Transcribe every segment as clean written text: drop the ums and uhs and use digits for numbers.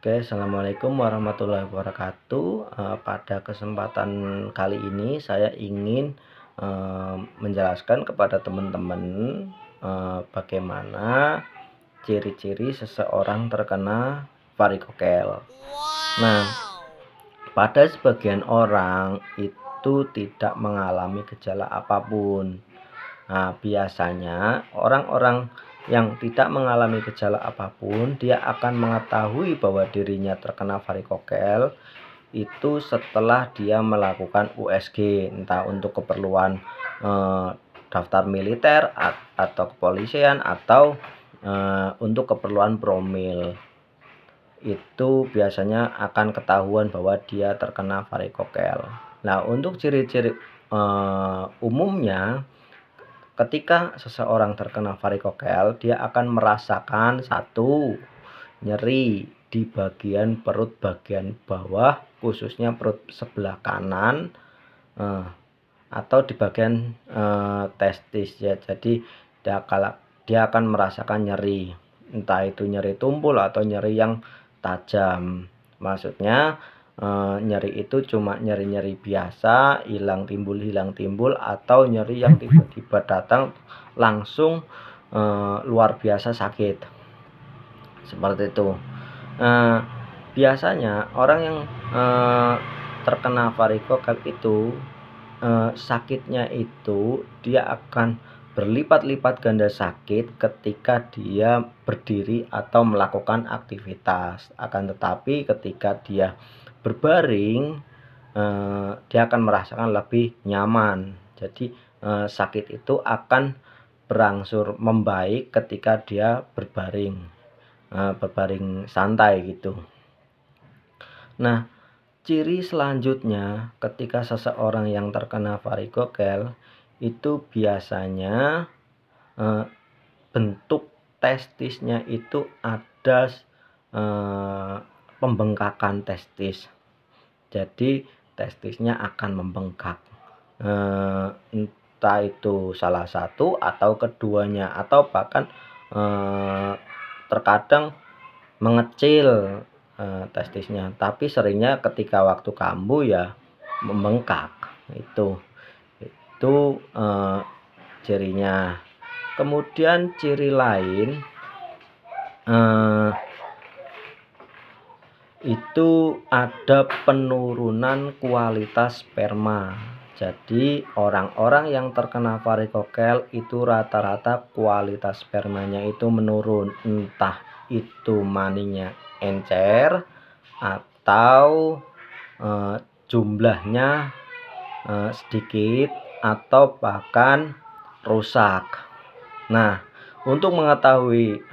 Oke, assalamualaikum warahmatullahi wabarakatuh. Pada kesempatan kali ini saya ingin menjelaskan kepada teman-teman bagaimana ciri-ciri seseorang terkena varikokel. Nah, pada sebagian orang itu tidak mengalami gejala apapun. Nah, biasanya orang-orang yang tidak mengalami gejala apapun, dia akan mengetahui bahwa dirinya terkena varikokel itu setelah dia melakukan USG, entah untuk keperluan daftar militer atau kepolisian atau untuk keperluan promil. Itu biasanya akan ketahuan bahwa dia terkena varikokel. Nah, untuk ciri-ciri umumnya ketika seseorang terkena varikokel, dia akan merasakan satu, nyeri di bagian perut bagian bawah, khususnya perut sebelah kanan atau di bagian testis ya. Jadi dia akan merasakan nyeri, entah itu nyeri tumpul atau nyeri yang tajam. Maksudnya nyeri itu cuma nyeri-nyeri biasa, hilang timbul, atau nyeri yang tiba-tiba datang langsung luar biasa sakit, seperti itu. Biasanya orang yang terkena varikokel itu sakitnya itu dia akan berlipat-lipat ganda sakit ketika dia berdiri atau melakukan aktivitas. Akan tetapi ketika dia berbaring, dia akan merasakan lebih nyaman. Jadi sakit itu akan berangsur membaik ketika dia berbaring santai gitu. Nah, ciri selanjutnya ketika seseorang yang terkena varikokel itu biasanya bentuk testisnya itu ada pembengkakan testis. Jadi testisnya akan membengkak, entah itu salah satu atau keduanya, atau bahkan terkadang mengecil testisnya, tapi seringnya ketika waktu kambuh ya membengkak. Itu cirinya. Kemudian ciri lain itu ada penurunan kualitas sperma. Jadi orang-orang yang terkena varikokel itu rata-rata kualitas spermanya itu menurun, entah itu maninya encer atau jumlahnya sedikit atau bahkan rusak. Nah, untuk mengetahui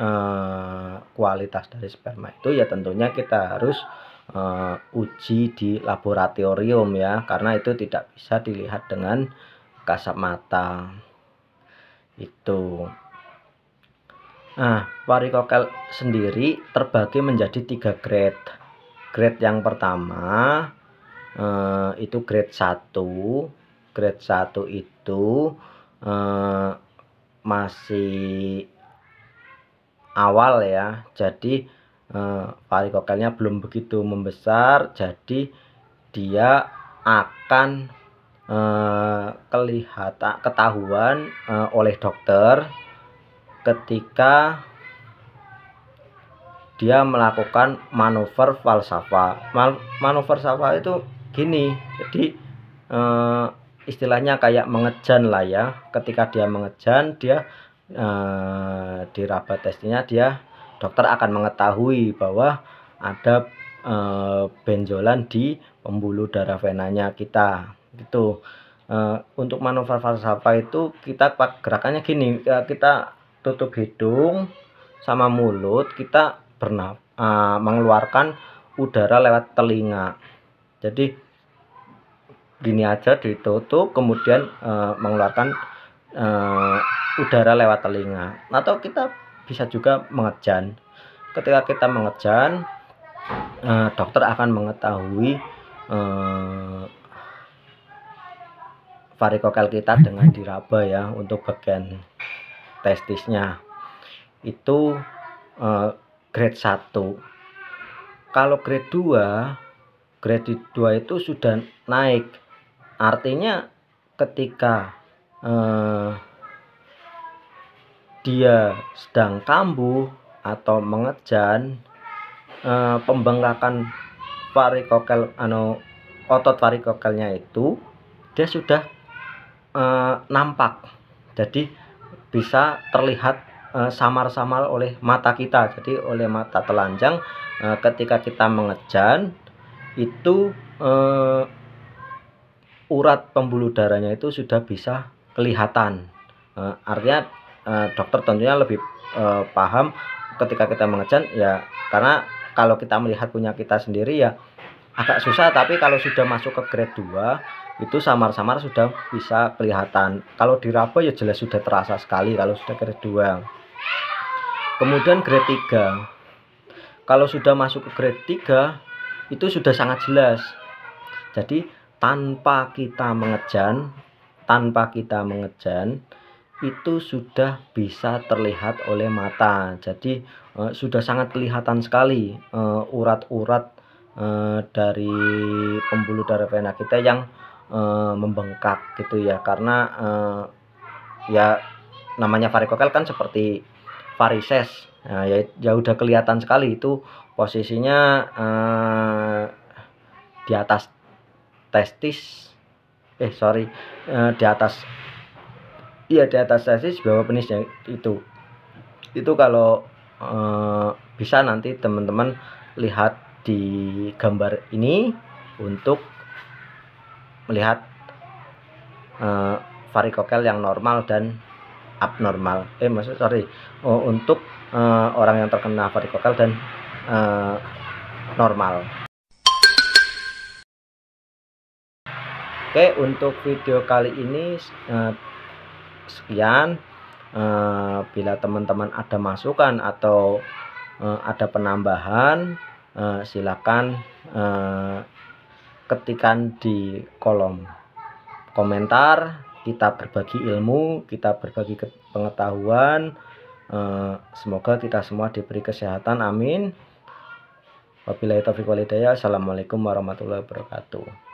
kualitas dari sperma itu ya tentunya kita harus uji di laboratorium ya, karena itu tidak bisa dilihat dengan kasat mata. Itu. Nah, varikokel sendiri terbagi menjadi 3 grade. Grade yang pertama itu grade 1. Grade 1 itu masih awal ya, jadi varikokelnya belum begitu membesar, jadi dia akan ketahuan oleh dokter ketika dia melakukan manuver Valsalva. Manuver Valsalva itu gini, jadi istilahnya kayak mengejan lah ya. Ketika dia mengejan, dia diraba testisnya, dokter akan mengetahui bahwa ada benjolan di pembuluh darah venanya kita gitu. Untuk manuver Valsalva itu kita gerakannya gini, kita tutup hidung sama mulut, kita mengeluarkan udara lewat telinga. Jadi gini aja, ditutup kemudian mengeluarkan udara lewat telinga, atau kita bisa juga mengejan. Ketika kita mengejan, dokter akan mengetahui varikokel kita dengan diraba ya untuk bagian testisnya. Itu grade 1. Kalau grade 2 itu sudah naik. Artinya ketika dia sedang kambuh atau mengejan, pembengkakan varikokel otot varikokelnya itu dia sudah nampak. Jadi bisa terlihat samar-samar oleh mata kita, jadi oleh mata telanjang. Ketika kita mengejan itu urat pembuluh darahnya itu sudah bisa kelihatan. Artinya dokter tentunya lebih paham ketika kita mengejan ya, karena kalau kita melihat punya kita sendiri ya agak susah, tapi kalau sudah masuk ke grade 2 itu samar-samar sudah bisa kelihatan. Kalau diraba ya jelas sudah terasa sekali kalau sudah grade 2. Kemudian grade 3. Kalau sudah masuk ke grade 3 itu sudah sangat jelas. Jadi tanpa kita mengejan itu sudah bisa terlihat oleh mata. Jadi sudah sangat kelihatan sekali urat-urat dari pembuluh darah vena kita yang membengkak gitu ya, karena ya namanya varikokel kan seperti varises. Ya udah kelihatan sekali itu posisinya di atas testis, di atas testis, bawah penisnya itu kalau bisa nanti teman-teman lihat di gambar ini untuk melihat varikokel yang normal dan abnormal. Untuk orang yang terkena varikokel dan normal. Oke, untuk video kali ini sekian. Bila teman-teman ada masukan atau ada penambahan, silakan ketikkan di kolom komentar. Kita berbagi ilmu, kita berbagi pengetahuan. Semoga kita semua diberi kesehatan, amin. Wabillahi taufiq wal hidayah. Assalamualaikum warahmatullahi wabarakatuh.